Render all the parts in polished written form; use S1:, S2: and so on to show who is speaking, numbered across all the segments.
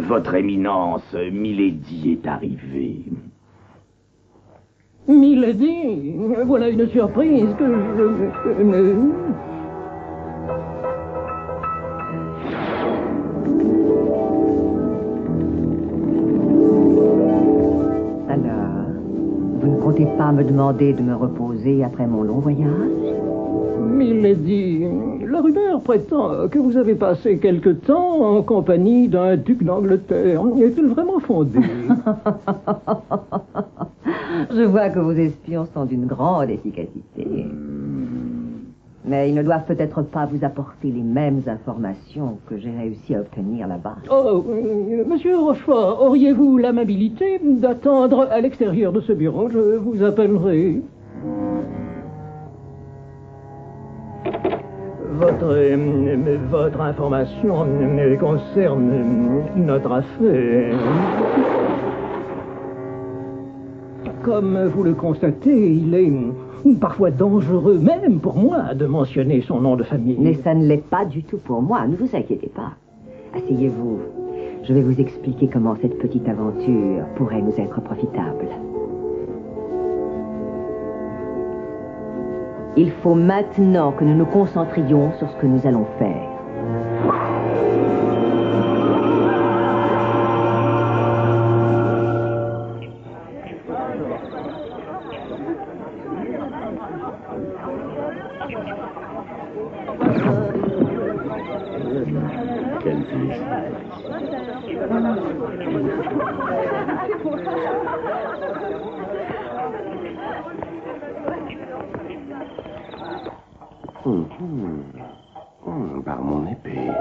S1: Votre Éminence, Milady est arrivée.
S2: Milady, voilà une surprise que je...
S3: Alors, vous ne comptez pas me demander de me reposer après mon long voyage?
S2: Milady, la rumeur prétend que vous avez passé quelque temps en compagnie d'un duc d'Angleterre. Est-elle vraiment fondée?
S3: Je vois que vos espions sont d'une grande efficacité. Mais ils ne doivent peut-être pas vous apporter les mêmes informations que j'ai réussi à obtenir là-bas.
S2: Oh, monsieur Rochefort, auriez-vous l'amabilité d'attendre à l'extérieur de ce bureau? Je vous appellerai. Votre information concerne notre affaire. Comme vous le constatez, il est parfois dangereux, même pour moi, de mentionner son nom de famille.
S3: Mais ça ne l'est pas du tout pour moi, ne vous inquiétez pas. Asseyez-vous. Je vais vous expliquer comment cette petite aventure pourrait nous être profitable. Il faut maintenant que nous nous concentrions sur ce que nous allons faire.
S1: Quelle vie. Par mon épée.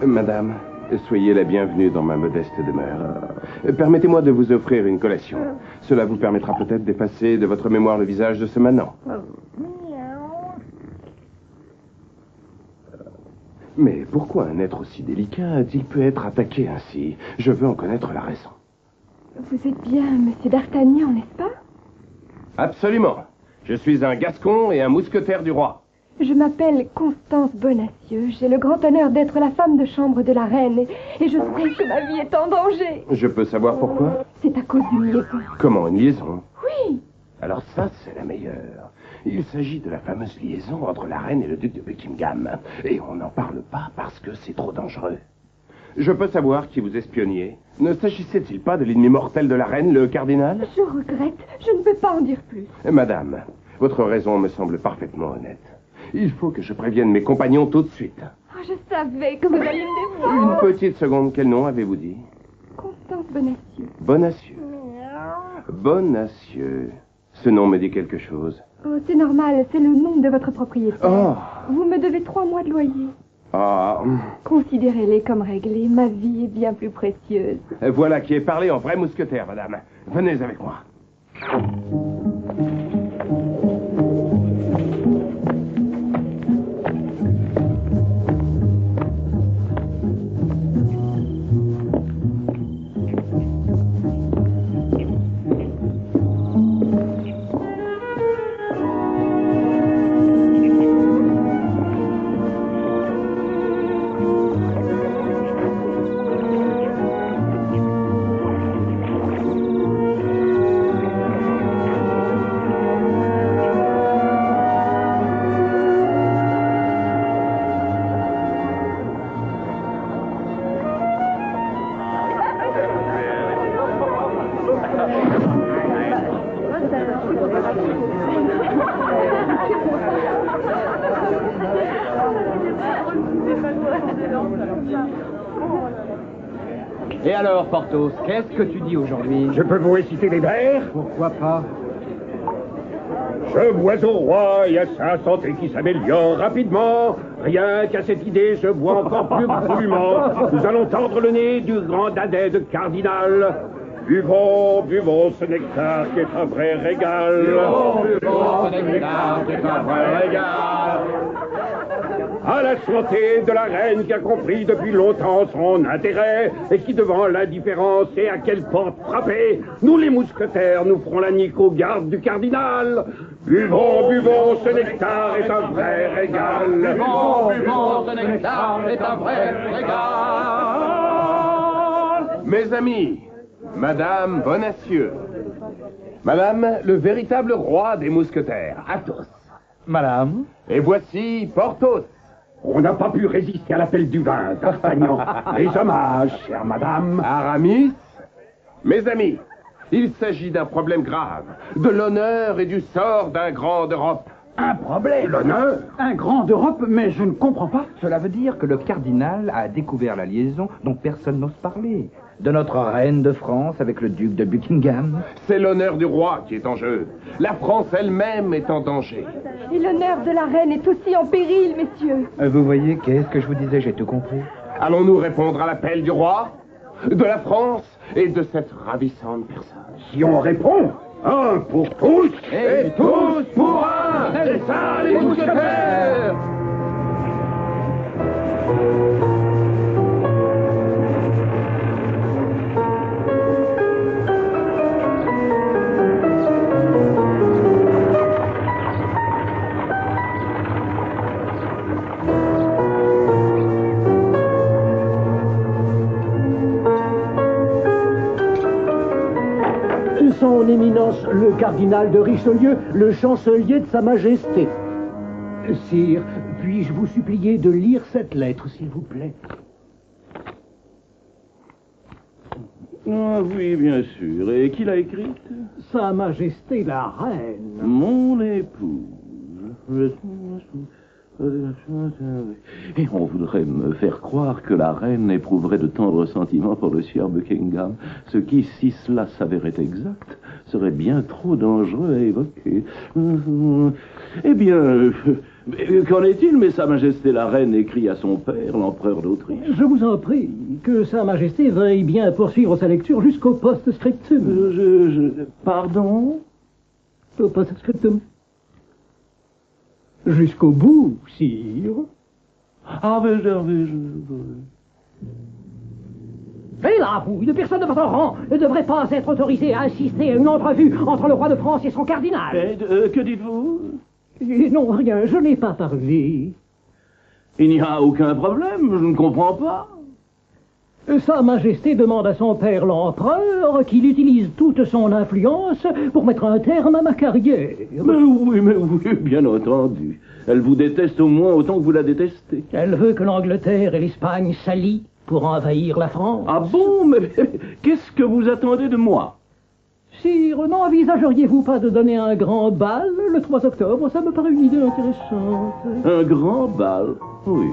S1: Madame, soyez la bienvenue dans ma modeste demeure. Permettez-moi de vous offrir une collation. Cela vous permettra peut-être d'effacer de votre mémoire le visage de ce manant. Mais pourquoi un être aussi délicat a-t-il pu être attaqué ainsi? Je veux en connaître la raison.
S4: Vous êtes bien Monsieur d'Artagnan, n'est-ce pas?
S1: Absolument. Je suis un Gascon et un mousquetaire du roi.
S4: Je m'appelle Constance Bonacieux. J'ai le grand honneur d'être la femme de chambre de la reine et je sais que ma vie est en danger.
S1: Je peux savoir pourquoi?
S4: C'est à cause d'une liaison.
S1: Comment, une liaison?
S4: Oui.
S1: Alors ça, c'est la meilleure. Il s'agit de la fameuse liaison entre la reine et le duc de Buckingham. Et on n'en parle pas parce que c'est trop dangereux. Je peux savoir qui vous espionniez? Ne s'agissait-il pas de l'ennemi mortel de la reine, le cardinal?
S4: Je regrette. Je ne peux pas en dire plus.
S1: Madame, votre raison me semble parfaitement honnête. Il faut que je prévienne mes compagnons tout de suite.
S4: Oh, je savais que vous alliez me défendre.
S1: Une petite seconde, quel nom avez-vous dit?
S4: Constance Bonacieux.
S1: Bonacieux. Bonacieux. Ce nom me dit quelque chose.
S4: Oh, c'est normal, c'est le nom de votre propriétaire.
S1: Oh.
S4: Vous me devez 3 mois de loyer.
S1: Ah.
S4: Considérez-les comme réglés, ma vie est bien plus précieuse.
S1: Voilà qui est parlé en vrai mousquetaire, madame. Venez avec moi.
S5: Et alors, Porthos, qu'est-ce que tu dis aujourd'hui?
S6: Je peux vous réciter les vers?
S5: Pourquoi pas?
S6: Je bois au roi et à sa santé qui s'améliore rapidement. Rien qu'à cette idée, je bois encore plus goulûment. Nous allons tendre le nez du grand dadais de cardinal. Buvons, buvons ce nectar qui est un vrai régal.
S5: Buvons ce nectar qui est un vrai régal.
S6: À la santé de la reine qui a compris depuis longtemps son intérêt et qui devant l'indifférence et à quelle porte frapper, nous les mousquetaires nous ferons la nique aux gardes du cardinal. Buvons, buvons, ce nectar est un vrai régal.
S5: Buvons, buvons, ce nectar est un vrai régal.
S1: Mes amis, Madame Bonacieux, Madame le véritable roi des mousquetaires, Athos.
S5: Madame?
S1: Et voici Porthos.
S6: On n'a pas pu résister à l'appel du vin, D'Artagnan. Les hommages, chère madame.
S1: Aramis. Mes amis, il s'agit d'un problème grave, de l'honneur et du sort d'un grand d'Europe.
S7: Un problème?
S6: L'honneur?
S7: Un grand d'Europe, mais je ne comprends pas. Cela veut dire que le cardinal a découvert la liaison dont personne n'ose parler. De notre reine de France avec le duc de Buckingham.
S1: C'est l'honneur du roi qui est en jeu. La France elle-même est en danger.
S4: Et l'honneur de la reine est aussi en péril, messieurs.
S7: Vous voyez, qu'est-ce que je vous disais, j'ai tout compris.
S1: Allons-nous répondre à l'appel du roi, de la France et de cette ravissante personne?
S6: Si on répond, un pour tous
S1: Et tous pour un! C'est ça les mousquetaires!
S2: Son éminence, le cardinal de Richelieu, le chancelier de Sa Majesté. Sire, puis-je vous supplier de lire cette lettre, s'il vous plaît?
S8: Ah, oui, bien sûr. Et qui l'a écrite?
S2: Sa Majesté la Reine.
S8: Mon épouse. Et on voudrait me faire croire que la reine éprouverait de tendres sentiments pour le sieur Buckingham, ce qui, si cela s'avérait exact, serait bien trop dangereux à évoquer. Eh bien, qu'en est-il, mais Sa Majesté la reine écrit à son père, l'empereur d'Autriche?
S2: Je vous en prie, que Sa Majesté veuille bien poursuivre sa lecture jusqu'au post-scriptum.
S8: Pardon?
S2: Au post-scriptum. Jusqu'au bout, sire.
S8: Ah, mais
S2: Et là, vous, une personne de votre rang ne devrait pas être autorisée à assister à une entrevue entre le roi de France et son cardinal.
S8: Que dites-vous?
S2: Non, rien, je n'ai pas parlé.
S8: Il n'y a aucun problème, je ne comprends pas.
S2: Sa Majesté demande à son père l'empereur qu'il utilise toute son influence pour mettre un terme à ma carrière.
S8: Mais oui, bien entendu. Elle vous déteste au moins autant que vous la détestez.
S2: Elle veut que l'Angleterre et l'Espagne s'allient pour envahir la France.
S8: Ah bon, mais qu'est-ce que vous attendez de moi?
S2: Sire, n'envisageriez-vous pas de donner un grand bal le 3 octobre? Ça me paraît une idée intéressante.
S8: Un grand bal? Oui.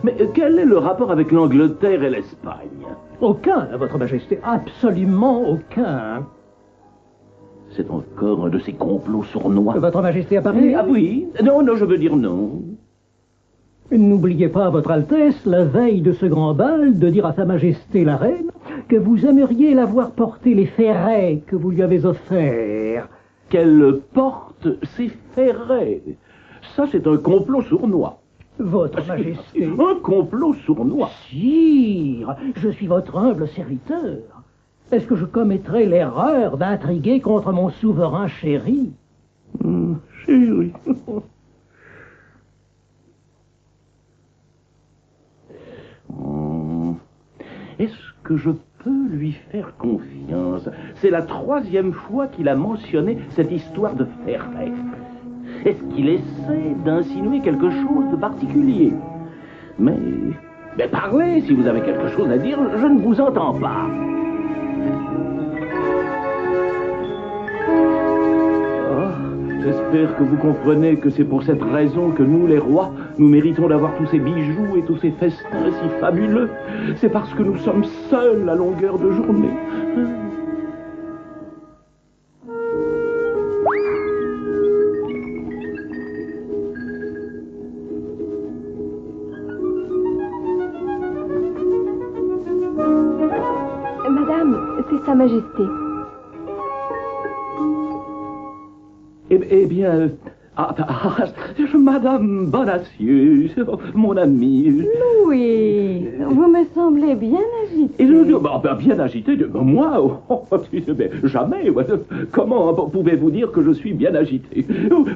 S8: Mais quel est le rapport avec l'Angleterre et l'Espagne?
S2: Aucun, Votre Majesté, absolument aucun.
S8: C'est encore un de ces complots sournois.
S2: Votre Majesté à Paris?
S8: Ah oui? Non, je veux dire non.
S2: N'oubliez pas, Votre Altesse, la veille de ce grand bal, de dire à Sa Majesté la Reine que vous aimeriez la voir porter les ferrets que vous lui avez offerts.
S8: Qu'elle porte ses ferrets. Ça, c'est un complot sournois.
S2: Votre Majesté.
S8: Un complot sournois.
S2: Sire, je suis votre humble serviteur. Est-ce que je commettrais l'erreur d'intriguer contre mon souverain chéri?
S8: Chéri. Est-ce que je peux lui faire confiance? C'est la 3e fois qu'il a mentionné cette histoire de ferret. Est-ce qu'il essaie d'insinuer quelque chose de particulier? Mais parlez, si vous avez quelque chose à dire, je ne vous entends pas. J'espère que vous comprenez que c'est pour cette raison que nous, les rois, nous méritons d'avoir tous ces bijoux et tous ces festins si fabuleux. C'est parce que nous sommes seuls à longueur de journée.
S4: Madame, c'est Sa Majesté.
S8: Eh bien, Madame Bonacieux, mon ami.
S4: Louis, vous me semblez bien agité.
S8: Bien agité, moi, jamais. Comment pouvez-vous dire que je suis bien agité?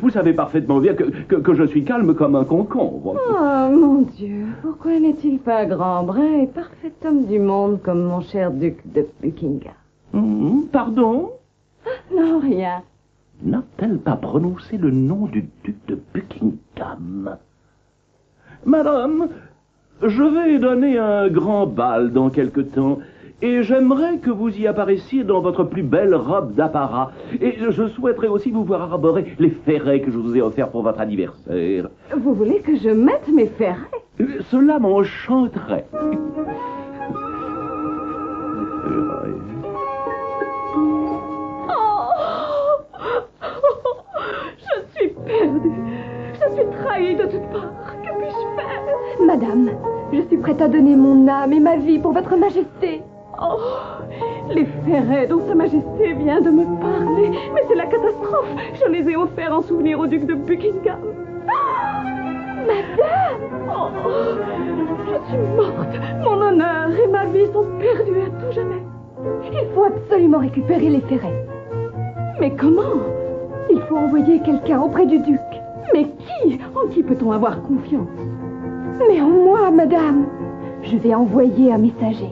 S8: Vous savez parfaitement bien que je suis calme comme un concombre.
S4: Oh, mon Dieu, pourquoi n'est-il pas grand, brun et parfait homme du monde comme mon cher duc de Buckingham?
S8: Pardon?
S4: Non, rien.
S8: N'a-t-elle pas prononcé le nom du duc de Buckingham? Madame, je vais donner un grand bal dans quelque temps, et j'aimerais que vous y apparaissiez dans votre plus belle robe d'apparat. Et je souhaiterais aussi vous voir arborer les ferrets que je vous ai offerts pour votre anniversaire.
S4: Vous voulez que je mette mes ferrets?
S8: Cela m'enchanterait.
S4: Je suis perdue. Je suis trahie de toutes parts. Que puis-je faire? Madame, je suis prête à donner mon âme et ma vie pour votre majesté. Oh, les ferrets dont Sa Majesté vient de me parler. Mais c'est la catastrophe. Je les ai offerts en souvenir au duc de Buckingham. Madame! Oh, je suis morte. Mon honneur et ma vie sont perdus à tout jamais. Il faut absolument récupérer les ferrets. Mais comment? Il faut envoyer quelqu'un auprès du duc. Mais qui? En qui peut-on avoir confiance? Mais en moi, madame. Je vais envoyer un messager.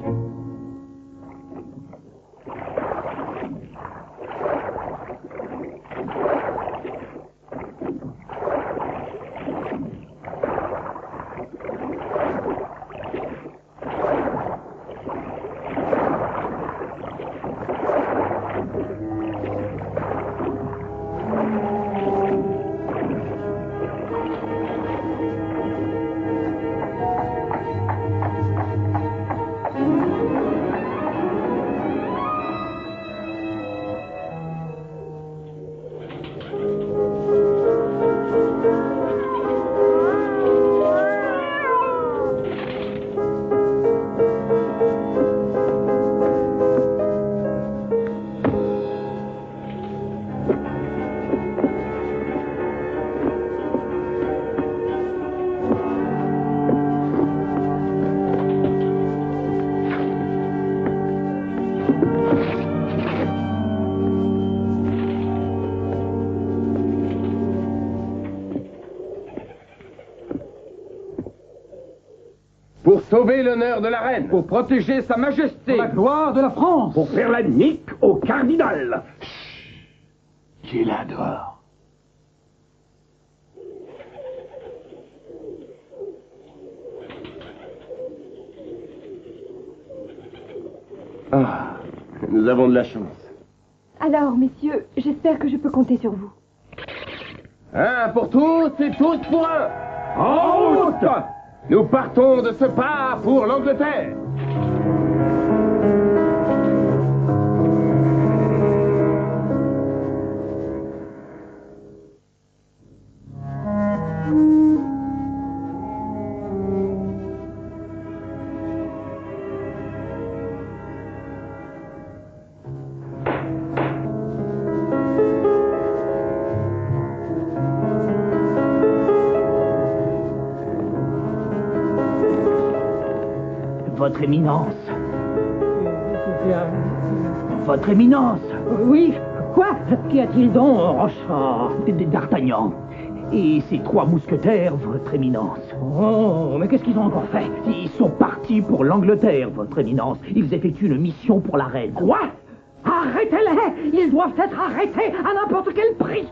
S1: Pour sauver l'honneur de la reine.
S7: Pour protéger Sa Majesté.
S2: La gloire de la France.
S6: Pour faire la nique au cardinal.
S1: Qui est là dehors? Ah, nous avons de la chance.
S4: Alors, messieurs, j'espère que je peux compter sur vous.
S1: Un pour tous et tous pour un.
S6: En route!
S1: Nous partons de ce pas pour l'Angleterre.
S7: Votre Éminence. Votre Éminence.
S2: Oui, quoi? Qu'y a-t-il donc, Rochefort?
S7: D'Artagnan. Et ces 3 mousquetaires, Votre Éminence.
S2: Oh, mais qu'est-ce qu'ils ont encore fait?
S7: Ils sont partis pour l'Angleterre, Votre Éminence. Ils effectuent une mission pour la reine.
S2: Quoi? Arrêtez-les! Ils doivent être arrêtés à n'importe quel prix!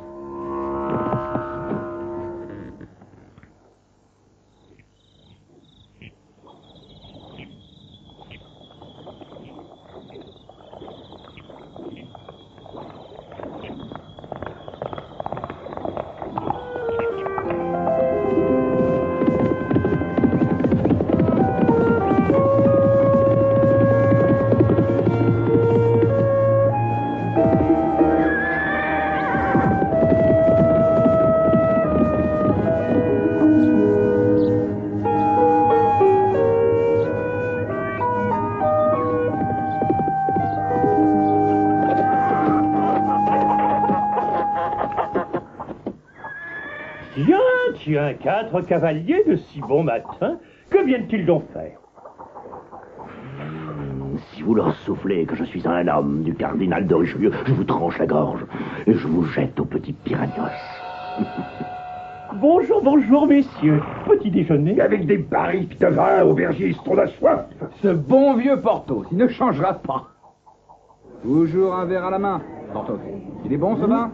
S9: Tiens, 4 cavaliers de si bon matin. Que viennent-ils donc faire?
S8: Si vous leur soufflez que je suis un homme du cardinal de Richelieu, je vous tranche la gorge et je vous jette au petit Piragnos.
S9: Bonjour, bonjour, messieurs. Petit déjeuner.
S6: Avec des barriques de vin, aubergiste, on a soif.
S7: Ce bon vieux Porthos, il ne changera pas. Toujours un verre à la main, Porthos. Il est bon, ce vin?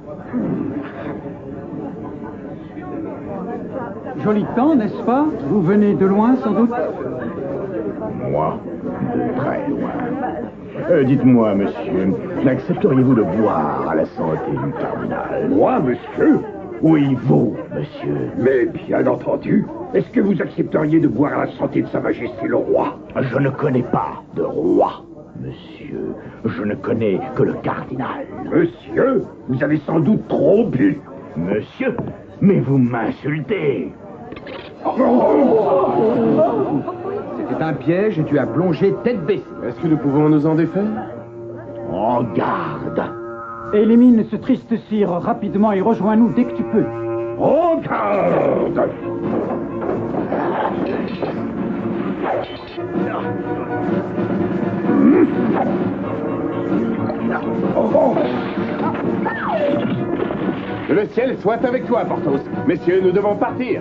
S2: Joli temps, n'est-ce pas? Vous venez de loin, sans doute?
S1: Moi, de très loin. Dites-moi, monsieur, accepteriez-vous de boire à la santé du cardinal?
S6: Moi, monsieur?
S1: Oui, vous, monsieur.
S6: Mais bien entendu. Est-ce que vous accepteriez de boire à la santé de Sa Majesté le roi?
S8: Je ne connais pas de roi, monsieur. Je ne connais que le cardinal.
S6: Monsieur, vous avez sans doute trop bu.
S8: Monsieur, mais vous m'insultez.
S7: C'était un piège et tu as plongé tête baissée.
S1: Est-ce que nous pouvons nous en défaire?
S8: En garde.
S2: Élimine ce triste cire rapidement et rejoins-nous dès que tu peux.
S6: En garde!
S1: Le ciel soit avec toi, Porthos. Messieurs, nous devons partir.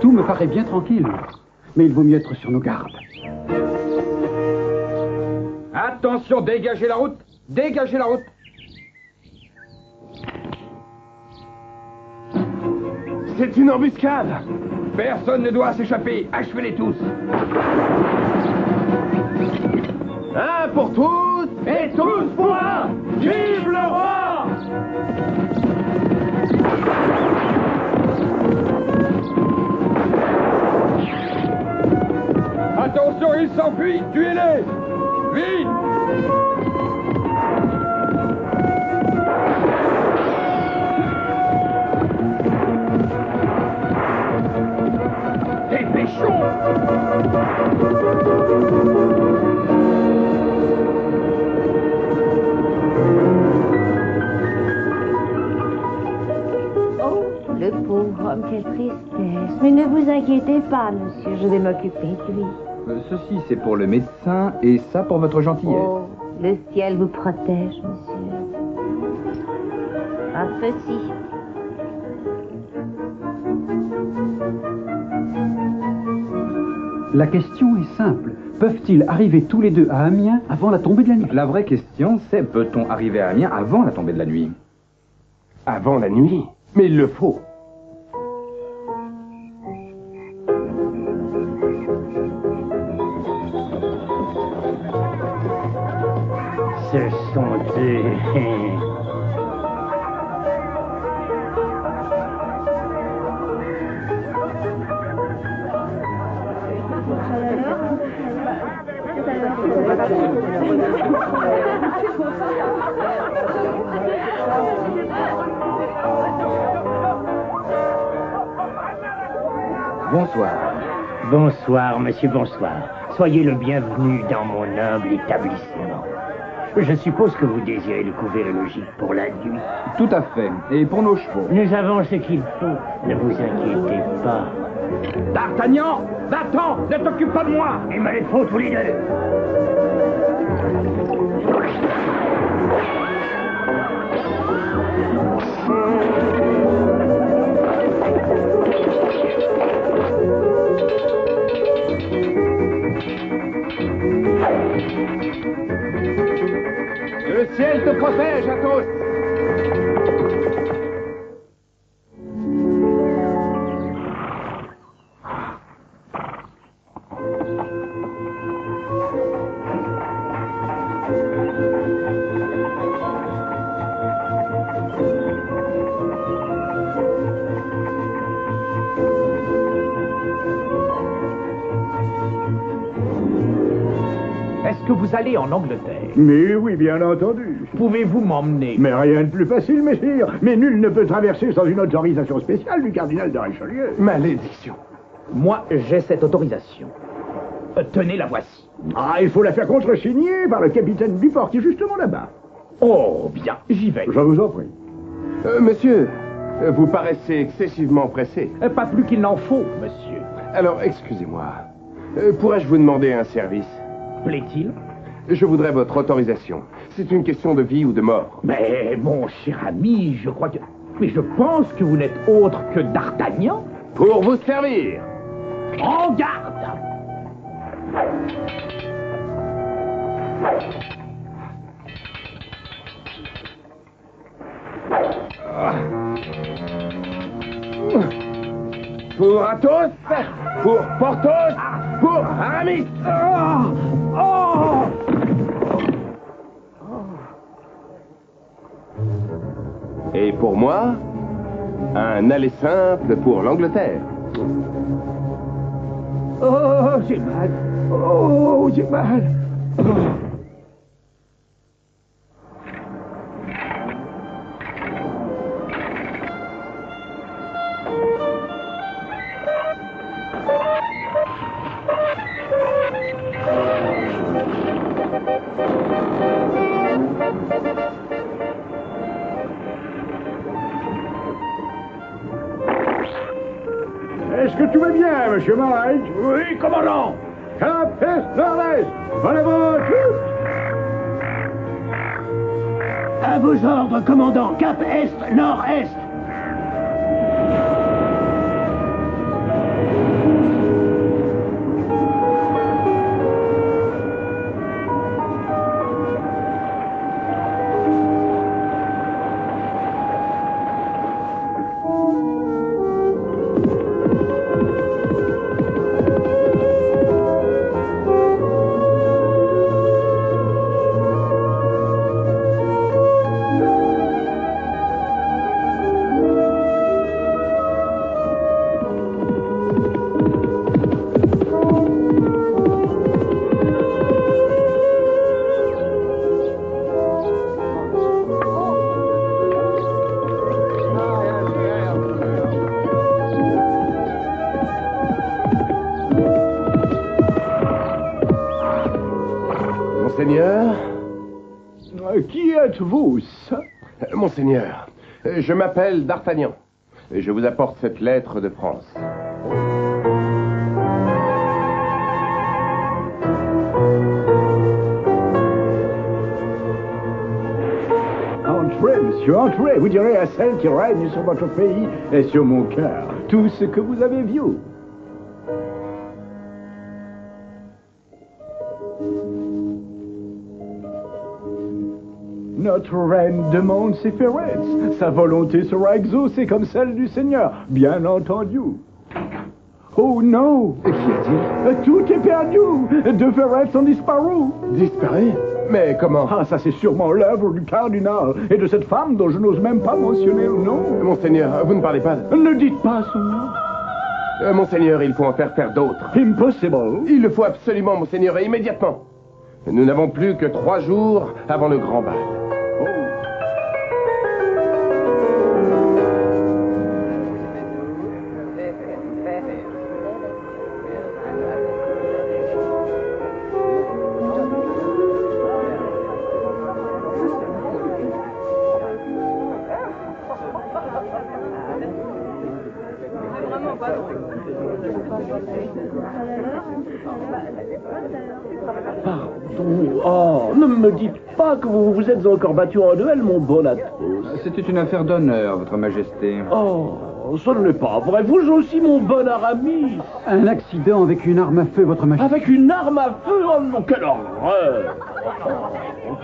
S2: Tout me paraît bien tranquille, mais il vaut mieux être sur nos gardes.
S7: Attention, dégagez la route! Dégagez la route!
S1: C'est une embuscade.
S7: Personne ne doit s'échapper! Achevez-les tous!
S1: Un pour tous et tous pour un. Vive le roi!
S6: Attention, il s'enfuit! Tuez-les! Vite! Dépêchons!
S3: Oh, le pauvre homme, quelle tristesse. Mais ne vous inquiétez pas, monsieur, je vais m'occuper de lui.
S7: Ceci, c'est pour le médecin, et ça pour votre gentillesse.
S3: Oh, le ciel vous protège, monsieur. Ah, ceci.
S2: La question est simple. Peuvent-ils arriver tous les deux à Amiens avant la tombée de la nuit?
S7: La vraie question, c'est peut-on arriver à Amiens avant la tombée de la nuit?
S1: Avant la nuit. Mais il le faut.
S9: Ce sont eux.
S7: Bonsoir.
S9: Bonsoir, monsieur, bonsoir. Soyez le bienvenu dans mon noble établissement. Je suppose que vous désirez le couvert et le gîte pour la nuit.
S7: Tout à fait. Et pour nos chevaux.
S9: Nous avons ce qu'il faut. Ne vous inquiétez pas.
S6: D'Artagnan! Va-t'en! Ne t'occupe pas de moi!
S9: Il me les faut tous les deux.
S1: Que le ciel te protège, Athos.
S10: Est-ce que vous allez en Angleterre?
S6: Mais oui, bien entendu.
S10: Pouvez-vous m'emmener?
S6: Mais rien de plus facile, messire. Mais nul ne peut traverser sans une autorisation spéciale du cardinal de Richelieu.
S1: Malédiction.
S10: Moi, j'ai cette autorisation. Tenez, la voici.
S6: Ah, il faut la faire contresigner par le capitaine Duport, qui est justement là-bas.
S10: Oh, bien, j'y vais.
S6: Je vous en prie.
S1: Monsieur, vous paraissez excessivement pressé.
S10: Pas plus qu'il n'en faut, monsieur.
S1: Alors, excusez-moi. Pourrais-je vous demander un service?
S10: Plaît-il?
S1: Je voudrais votre autorisation. C'est une question de vie ou de mort.
S10: Mais, mon cher ami, je crois que... Mais je pense que vous n'êtes autre que d'Artagnan.
S1: Pour vous servir.
S10: En garde!
S1: Pour Athos, pour Porthos, pour Aramis. Et pour moi, un aller simple pour l'Angleterre.
S6: Oh, j'ai mal. Oh, j'ai mal. Est-ce que tout va bien, monsieur Mike?
S10: Oui, commandant!
S6: Cap est nord-est! En avant, tous!
S2: À vos ordres, commandant. Cap est, nord-est.
S1: Monseigneur?
S6: Qui êtes-vous, ça?
S1: Monseigneur, je m'appelle D'Artagnan. Et je vous apporte cette lettre de France.
S6: Entrez, monsieur, entrez. Vous direz à celle qui règne sur votre pays et sur mon cœur tout ce que vous avez vu.
S11: Notre reine demande ses ferrets. Sa volonté sera exaucée comme celle du Seigneur, bien entendu. Oh non!
S1: Qu'y a-t-il?
S11: Tout est perdu! 2 ferrets ont disparu!
S1: Disparu? Mais comment?
S11: Ah, ça c'est sûrement l'œuvre du cardinal et de cette femme dont je n'ose même pas mentionner le nom.
S1: Monseigneur, vous ne parlez pas de...
S11: Ne dites pas son nom.
S1: Monseigneur, il faut en faire d'autres.
S11: Impossible.
S1: Il le faut absolument, Monseigneur, et immédiatement. Nous n'avons plus que 3 jours avant le grand bal.
S8: Pardon. Oh, ne me dites pas que vous vous êtes encore battu en duel, mon bon Athos.
S7: C'était une affaire d'honneur, Votre Majesté.
S8: Oh, ce n'est pas vrai. Vous aussi, mon bon Aramis.
S2: Un accident avec une arme à feu, Votre Majesté.
S8: Avec une arme à feu? Oh non, quelle horreur!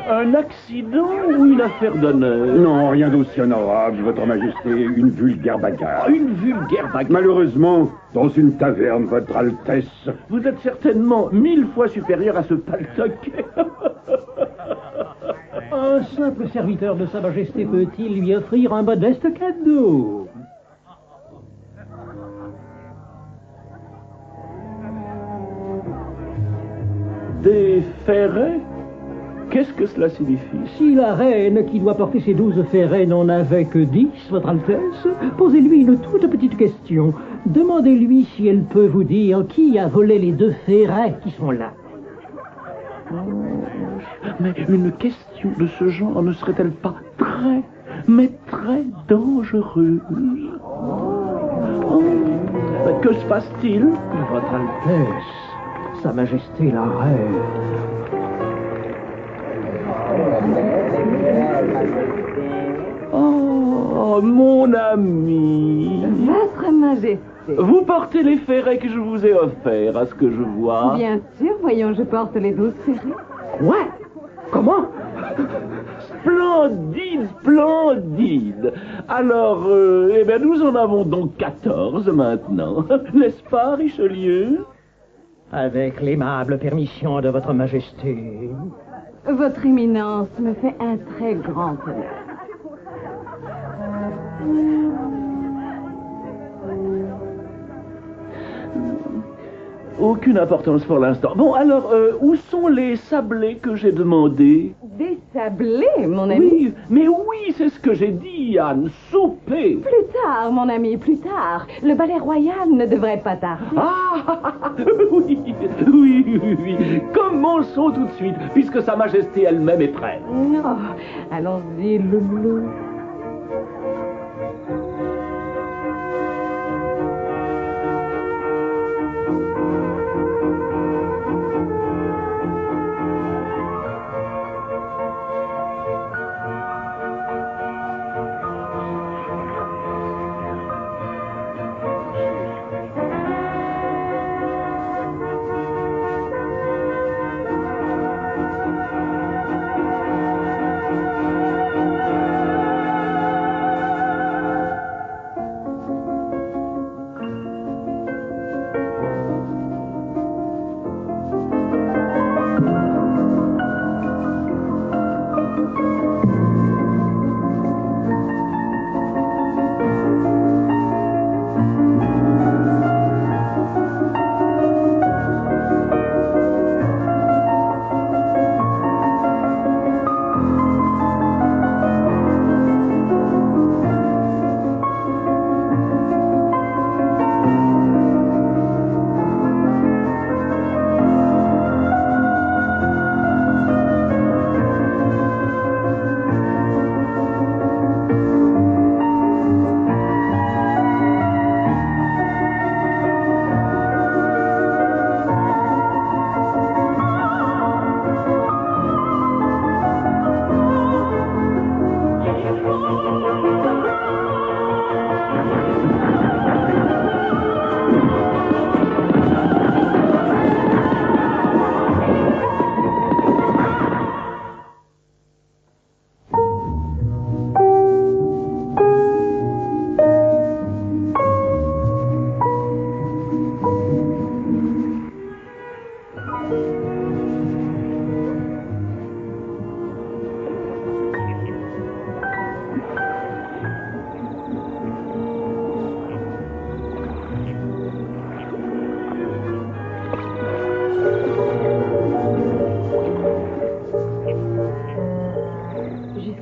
S8: Un accident ou une affaire d'honneur?
S6: Non, rien d'aussi honorable, Votre Majesté. Une vulgaire bagarre.
S8: Une vulgaire bagarre.
S6: Malheureusement, dans une taverne, Votre Altesse.
S8: Vous êtes certainement 1000 fois supérieur à ce paltoc.
S2: Un simple serviteur de Sa Majesté peut-il lui offrir un modeste cadeau?
S8: Des ferrets? Qu'est-ce que cela signifie?
S2: Si la reine qui doit porter ses 12 ferrets n'en avait que 10, Votre Altesse, posez-lui une toute petite question. Demandez-lui si elle peut vous dire qui a volé les 2 ferrets qui sont là.
S8: Mais une question de ce genre ne serait-elle pas très, mais très dangereuse? Que se passe-t-il?
S2: Votre Altesse, Sa Majesté la reine.
S8: Oh, mon ami.
S3: Votre Majesté.
S8: Vous portez les ferrets que je vous ai offerts, à ce que je vois.
S4: Bien sûr, voyons, je porte les 12 ferrets.
S8: Quoi? Comment? Splendide, splendide. Alors, eh bien, nous en avons donc 14 maintenant. N'est-ce pas, Richelieu?
S2: Avec l'aimable permission de Votre Majesté.
S4: Votre éminence me fait un très grand honneur.
S8: Aucune importance pour l'instant. Bon, alors, où sont les sablés que j'ai demandés?
S4: Des sablés, mon ami?
S8: Oui, mais oui, c'est ce que j'ai dit, Anne. Souper.
S4: Plus tard, mon ami, plus tard. Le ballet royal ne devrait pas tarder.
S8: Ah, oui, oui, oui, oui. Commençons tout de suite, puisque Sa Majesté elle-même est prête.
S4: Non, allons-y, loulou.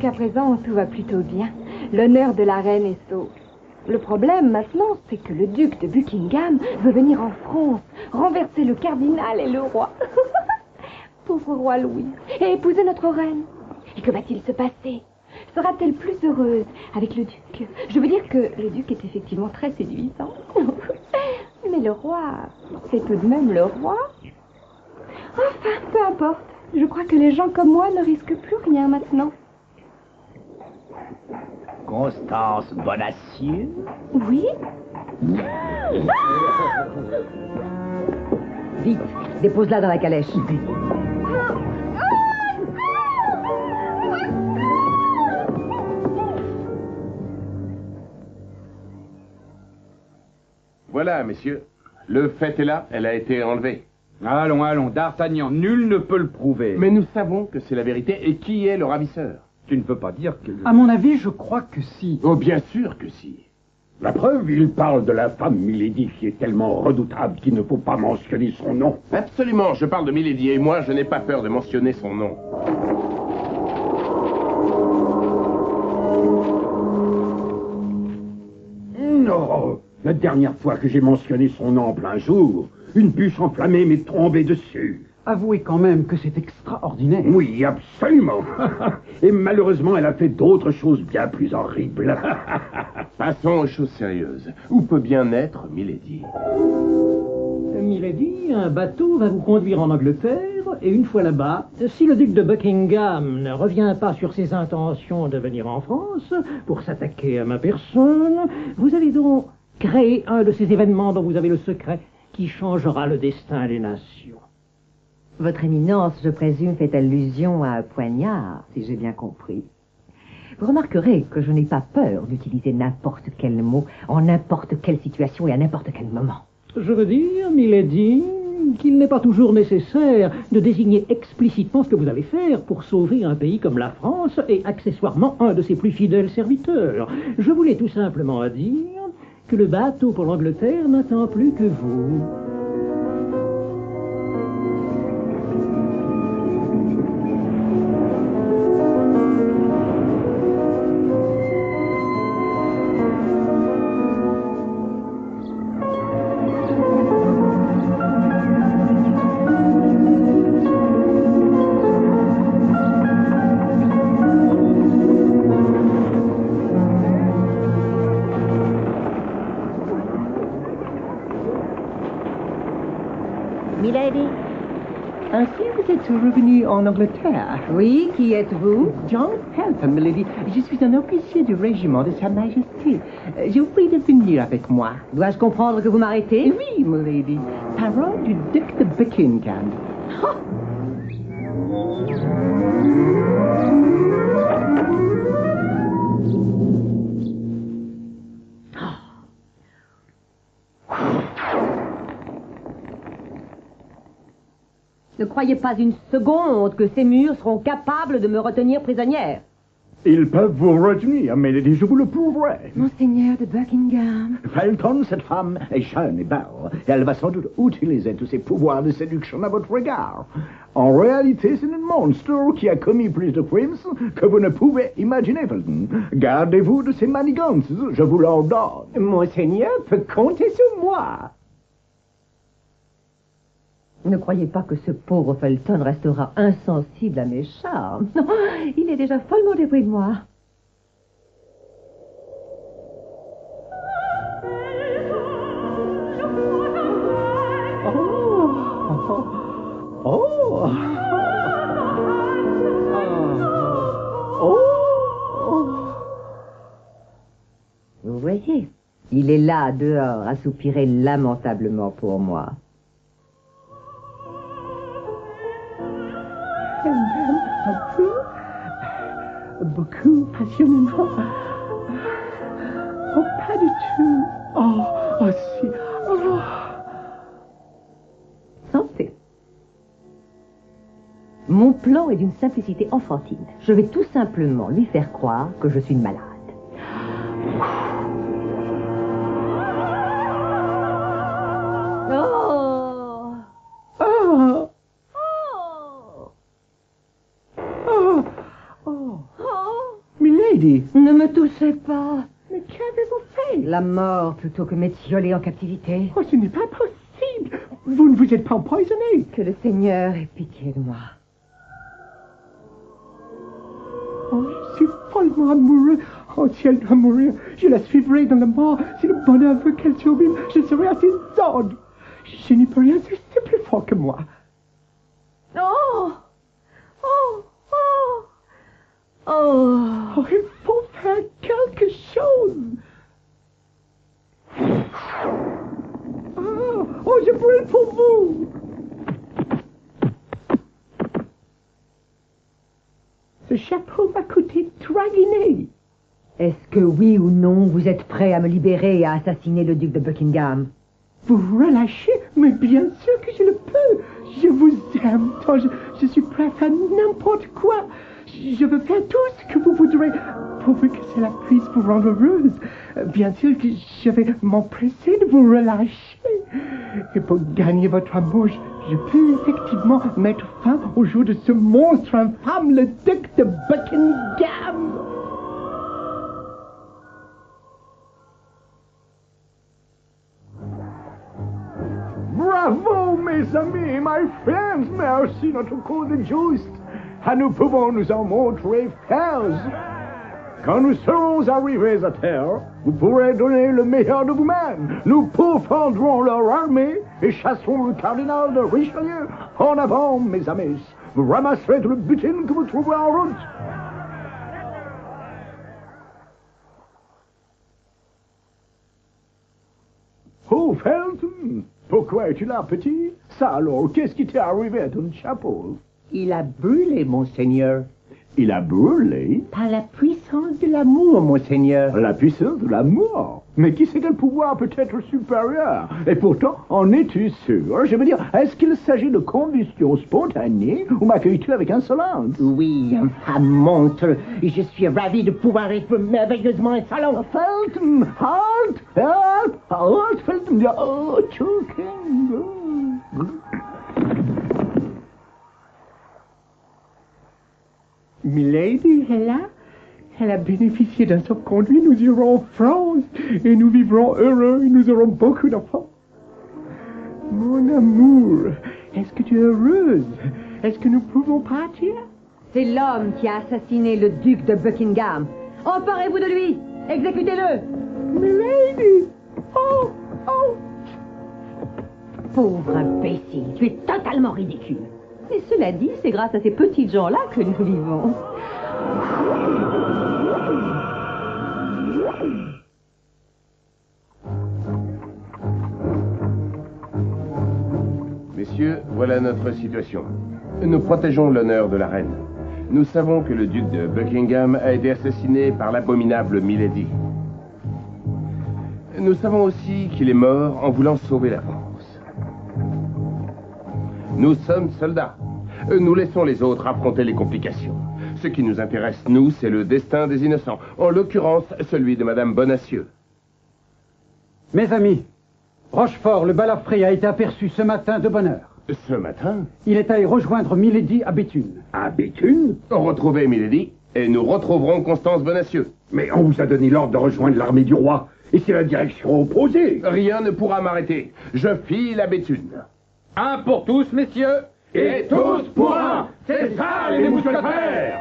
S4: Jusqu'à présent, tout va plutôt bien. L'honneur de la reine est sauf. Le problème maintenant, c'est que le duc de Buckingham veut venir en France, renverser le cardinal et le roi. Pauvre roi Louis, et épouser notre reine. Et que va-t-il se passer? Sera-t-elle plus heureuse avec le duc? Je veux dire que le duc est effectivement très séduisant. Mais le roi, c'est tout de même le roi. Enfin, peu importe. Je crois que les gens comme moi ne risquent plus rien maintenant.
S10: Constance Bonacieux?
S4: Oui?
S3: Vite, dépose-la dans la calèche.
S1: Voilà, messieurs. Le fait est là, elle a été enlevée.
S7: Allons, allons, D'Artagnan, nul ne peut le prouver.
S1: Mais nous savons que c'est la vérité. Et qui est le ravisseur?
S7: Tu ne peux pas dire que...
S11: À mon avis, je crois que si.
S1: Oh, bien sûr que si.
S6: La preuve, il parle de la femme Milady qui est tellement redoutable qu'il ne faut pas mentionner son nom.
S1: Absolument, je parle de Milady et moi, je n'ai pas peur de mentionner son nom.
S6: Non, la dernière fois que j'ai mentionné son nom en plein jour, une bûche enflammée m'est tombée dessus.
S11: Avouez quand même que c'est extraordinaire.
S6: Oui, absolument. Et malheureusement, elle a fait d'autres choses bien plus horribles.
S1: Passons aux choses sérieuses. Où peut bien être Milady?
S2: Milady, un bateau va vous conduire en Angleterre, et une fois là-bas, si le duc de Buckingham ne revient pas sur ses intentions de venir en France pour s'attaquer à ma personne, vous allez donc créer un de ces événements dont vous avez le secret qui changera le destin des nations.
S3: Votre éminence, je présume, fait allusion à un poignard, si j'ai bien compris. Vous remarquerez que je n'ai pas peur d'utiliser n'importe quel mot, en n'importe quelle situation et à n'importe quel moment.
S2: Je veux dire, Milady, qu'il n'est pas toujours nécessaire de désigner explicitement ce que vous allez faire pour sauver un pays comme la France et accessoirement un de ses plus fidèles serviteurs. Je voulais tout simplement dire que le bateau pour l'Angleterre n'attend plus que vous.
S9: Milady, ainsi vous êtes revenu en Angleterre.
S3: Oui, qui êtes-vous?
S9: John Feltham, Milady. Je suis un officier du régiment de Sa Majesté. Je vous prie de venir avec moi.
S3: Dois-je comprendre que vous m'arrêtez?
S9: Oui, Milady. Parole du duc de Buckingham.
S3: Oh! Ne croyez pas une seconde que ces murs seront capables de me retenir prisonnière.
S11: Ils peuvent vous retenir, Milady, je vous le prouverai.
S3: Monseigneur de Buckingham.
S11: Felton, cette femme est jeune et belle, et elle va sans doute utiliser tous ses pouvoirs de séduction à votre égard. En réalité, c'est une monstre qui a commis plus de crimes que vous ne pouvez imaginer, Felton. Gardez-vous de ces manigances, je vous l'ordonne.
S9: Monseigneur peut compter sur moi.
S3: Ne croyez pas que ce pauvre Felton restera insensible à mes charmes. Non, il est déjà follement dépris de moi. Vous voyez, il est là, dehors, à soupirer lamentablement pour moi.
S9: Beaucoup passionnément. Oh, pas du tout. Oh, si. Oh.
S3: Santé. Mon plan est d'une simplicité enfantine. Je vais tout simplement lui faire croire que je suis une malade. Oh!
S9: Oh!
S3: Oh!
S9: Oh!
S3: Oh!
S2: Milady!
S3: Ne me touchez pas.
S2: Mais qu'avez-vous fait?
S3: La mort plutôt que m'étioler en captivité.
S2: Oh, ce n'est pas possible! Vous ne vous êtes pas empoisonné!
S3: Que le Seigneur ait pitié de moi.
S2: Oh, je suis follement amoureux. Oh, si elle doit mourir, je la suivrai dans la mort. Si le bonheur veut qu'elle survive, je serai à ses ordres. Je n'y peux rien, c'est plus fort que moi.
S4: Oh! Oh! Oh! Oh!
S2: Oh, il faut faire quelque chose. Oh, je brûle pour vous. Ce chapeau m'a coûté 3 guinées.
S3: Est-ce que oui ou non, vous êtes prêt à me libérer et à assassiner le duc de Buckingham?
S2: Vous relâchez? Mais bien sûr que je le peux. Je vous aime tant. Je suis prêt à faire n'importe quoi. Je veux faire tout ce que vous voudrez, pourvu que cela puisse vous rendre heureuse. Bien sûr que je vais m'empresser de vous relâcher. Et pour gagner votre amour, je peux effectivement mettre fin au jour de ce monstre infâme, le duc de Buckingham.
S11: Bravo, mes amis, my friends, merci, notre cause est juste. Et nous pouvons nous en montrer fiers. Quand nous serons arrivés à terre, vous pourrez donner le meilleur de vous-même. Nous pourfendrons leur armée et chasserons le cardinal de Richelieu. En avant, mes amis, vous ramasserez tout le butin que vous trouverez en route. Oh, Felton, pourquoi es-tu là, petit? Ça alors, qu'est-ce qui t'est arrivé à ton chapeau?
S2: Il a brûlé, monseigneur.
S11: Il a brûlé?
S2: Par la puissance de l'amour, monseigneur.
S11: La puissance de l'amour? Mais qui sait quel pouvoir peut être supérieur? Et pourtant, en es-tu sûr? Je veux dire, est-ce qu'il s'agit de combustion spontanée ou m'accueilles-tu avec insolence?
S2: Oui, infâme monstre. Je suis ravi de pouvoir être merveilleusement insolent.
S11: Felton, halt! Halt! Halt, Felton! Oh, choking!
S2: Milady est là. Elle a bénéficié d'un sauf-conduit. Nous irons en France et nous vivrons heureux et nous aurons beaucoup d'enfants. Mon amour, est-ce que tu es heureuse? Est-ce que nous pouvons partir?
S3: C'est l'homme qui a assassiné le duc de Buckingham. Emparez-vous de lui! Exécutez-le!
S2: Milady! Oh! Oh!
S3: Pauvre imbécile, tu es totalement ridicule. Et cela dit, c'est grâce à ces petites gens-là que nous vivons.
S1: Messieurs, voilà notre situation. Nous protégeons l'honneur de la reine. Nous savons que le duc de Buckingham a été assassiné par l'abominable Milady. Nous savons aussi qu'il est mort en voulant sauver la France. Nous sommes soldats. Nous laissons les autres affronter les complications. Ce qui nous intéresse, nous, c'est le destin des innocents. En l'occurrence, celui de Madame Bonacieux.
S12: Mes amis, Rochefort, le balafré, a été aperçu ce matin de bonne heure.
S1: Ce matin?
S12: Il est allé rejoindre Milady à Béthune.
S6: À Béthune?
S1: Retrouvez Milady, et nous retrouverons Constance Bonacieux.
S6: Mais on vous a donné l'ordre de rejoindre l'armée du roi, et c'est la direction opposée.
S1: Rien ne pourra m'arrêter. Je file à Béthune.
S10: Un pour tous, messieurs.
S6: Et tous pour un. C'est ça, les mousquetaires.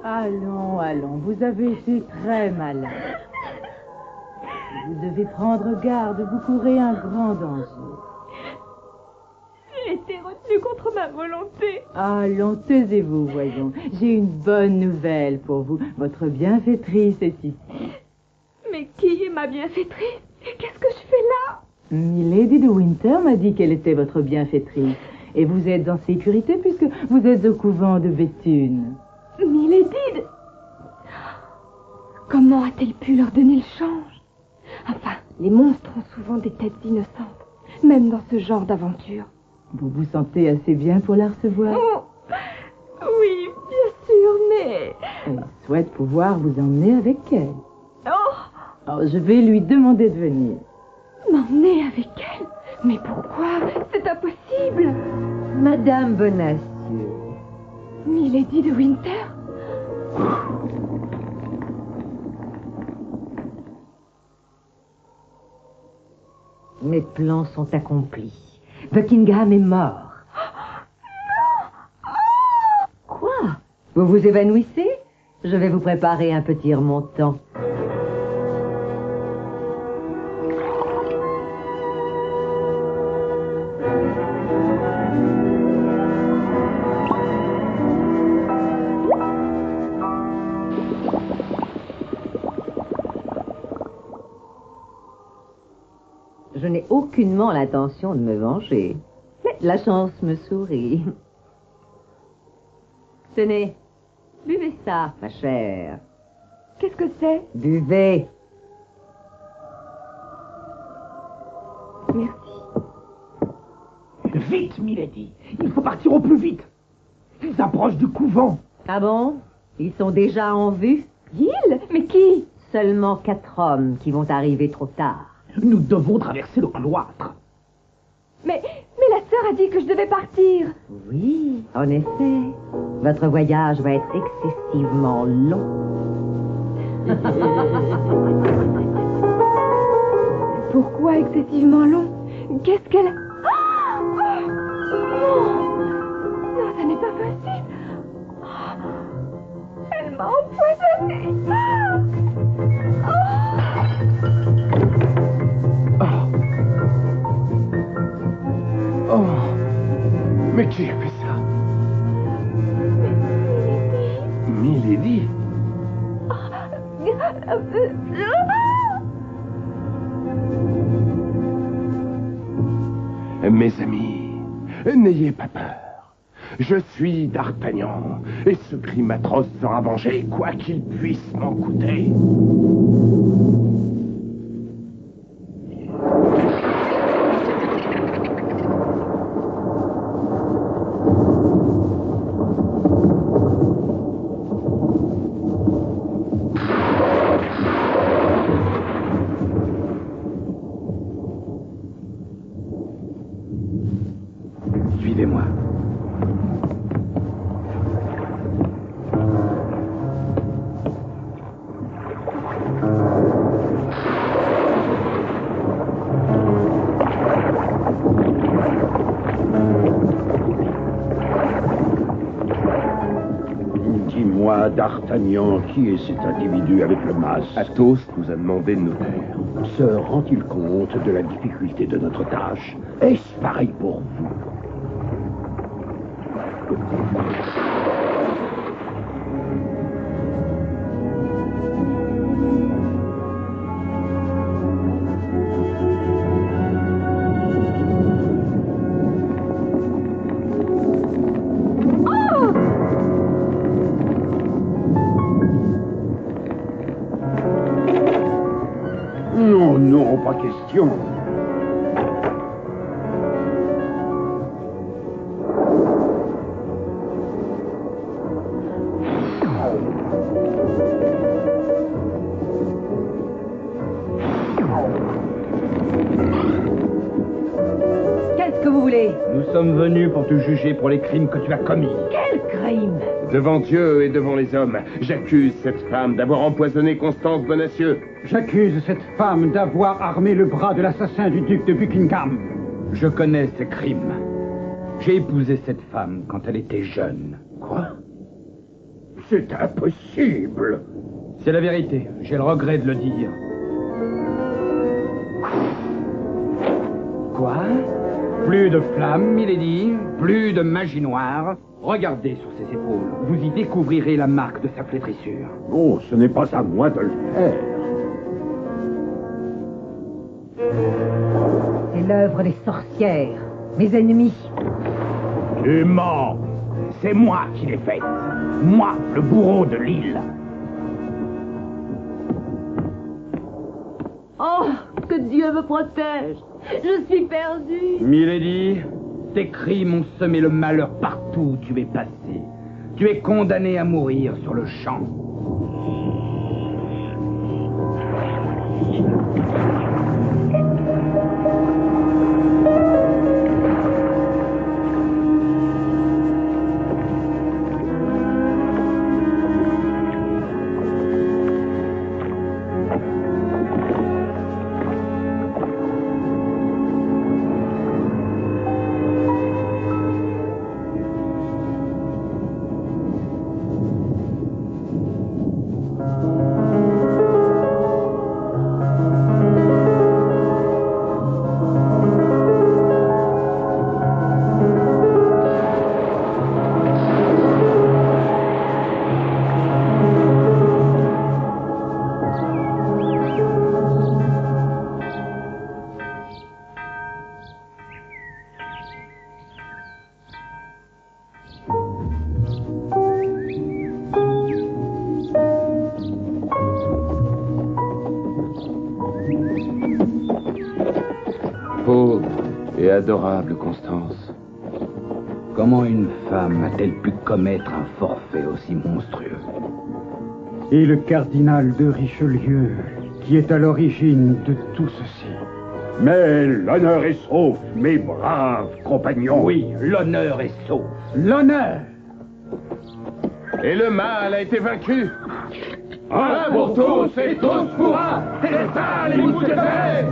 S13: Allons, allons, vous avez été très malade. Vous devez prendre garde, vous courez un grand danger.
S4: J'ai été retenue contre ma volonté.
S13: Allons, taisez-vous, voyons. J'ai une bonne nouvelle pour vous. Votre bienfaitrice est ici.
S4: Mais qui est ma bienfaitrice? Et qu'est-ce que je fais là?
S13: Milady de Winter m'a dit qu'elle était votre bienfaitrice. Et vous êtes en sécurité puisque vous êtes au couvent de Béthune.
S4: Milady! Comment a-t-elle pu leur donner le change? Enfin, les monstres ont souvent des têtes innocentes, même dans ce genre d'aventure.
S13: Vous vous sentez assez bien pour la recevoir?
S4: Oh, oui, bien sûr, mais
S13: Elle souhaite pouvoir vous emmener avec elle.
S4: Oh,
S13: Alors, je vais lui demander de venir.
S4: m'emmener avec elle? Mais pourquoi? C'est impossible.
S3: Madame Bonacieux.
S4: Milady de Winter?
S3: Mes plans sont accomplis. Buckingham est mort. Quoi? Vous vous évanouissez? Je vais vous préparer un petit remontant. Je n'ai aucunement l'intention de me venger. Mais la chance me sourit. Tenez, buvez ça, ma chère.
S4: Qu'est-ce que c'est?
S3: Buvez.
S4: Merci.
S10: Vite, Milady. Il faut partir au plus vite. Ils approchent du couvent.
S3: Ah bon? Ils sont déjà en vue?
S4: Ils? Mais qui?
S3: Seulement 4 hommes qui vont arriver trop tard.
S10: Nous devons traverser le cloître.
S4: Mais la sœur a dit que je devais partir.
S3: Oui, en effet. Votre voyage va être excessivement long.
S4: Pourquoi excessivement long? Qu'est-ce qu'elle... Ah! Oh! Non, ça n'est pas possible. Oh! Elle m'a empoisonnée. Ah!
S1: Oh, mais qui a fait ça? Milady. Mes amis, n'ayez pas peur. Je suis d'Artagnan, et ce crime atroce sera vengé, quoi qu'il puisse m'en coûter.
S11: Suivez-moi.
S6: Dis-moi, d'Artagnan, qui est cet individu avec le masque?
S1: Athos nous a demandé de nous taire.
S6: Se rend-il compte de la difficulté de notre tâche? Est-ce pareil pour vous? Non, non, pas question.
S3: Qu'est-ce que vous voulez?
S7: Nous sommes venus pour te juger pour les crimes que tu as commis.
S3: Quel crime?
S1: Devant Dieu et devant les hommes, j'accuse cette femme d'avoir empoisonné Constance Bonacieux.
S12: J'accuse cette femme d'avoir armé le bras de l'assassin du duc de Buckingham.
S7: Je connais ces crimes. J'ai épousé cette femme quand elle était jeune.
S6: Quoi? C'est impossible.
S7: C'est la vérité. J'ai le regret de le dire. Quoi? Plus de flammes, milady. Plus de magie noire. Regardez sur ses épaules. Vous y découvrirez la marque de sa flétrissure.
S6: Oh, ce n'est pas à moi de le faire.
S3: C'est l'œuvre des sorcières, mes ennemis.
S10: Tu mens. C'est moi qui l'ai faite. Moi, le bourreau de l'île.
S4: Oh, que Dieu me protège. Je suis perdue.
S7: Milady, tes crimes ont semé le malheur partout où tu es passé. Tu es condamné à mourir sur le champ.
S6: Pauvre et adorable Constance.
S7: Comment une femme a-t-elle pu commettre un forfait aussi monstrueux?
S12: Et le cardinal de Richelieu, qui est à l'origine de tout ceci.
S6: Mais l'honneur est sauf, mes braves compagnons.
S7: Oui, l'honneur est sauf.
S12: L'honneur!
S1: Et le mal a été vaincu.
S6: Un pour tous et tous pour un. C'est ça les mousquetaires.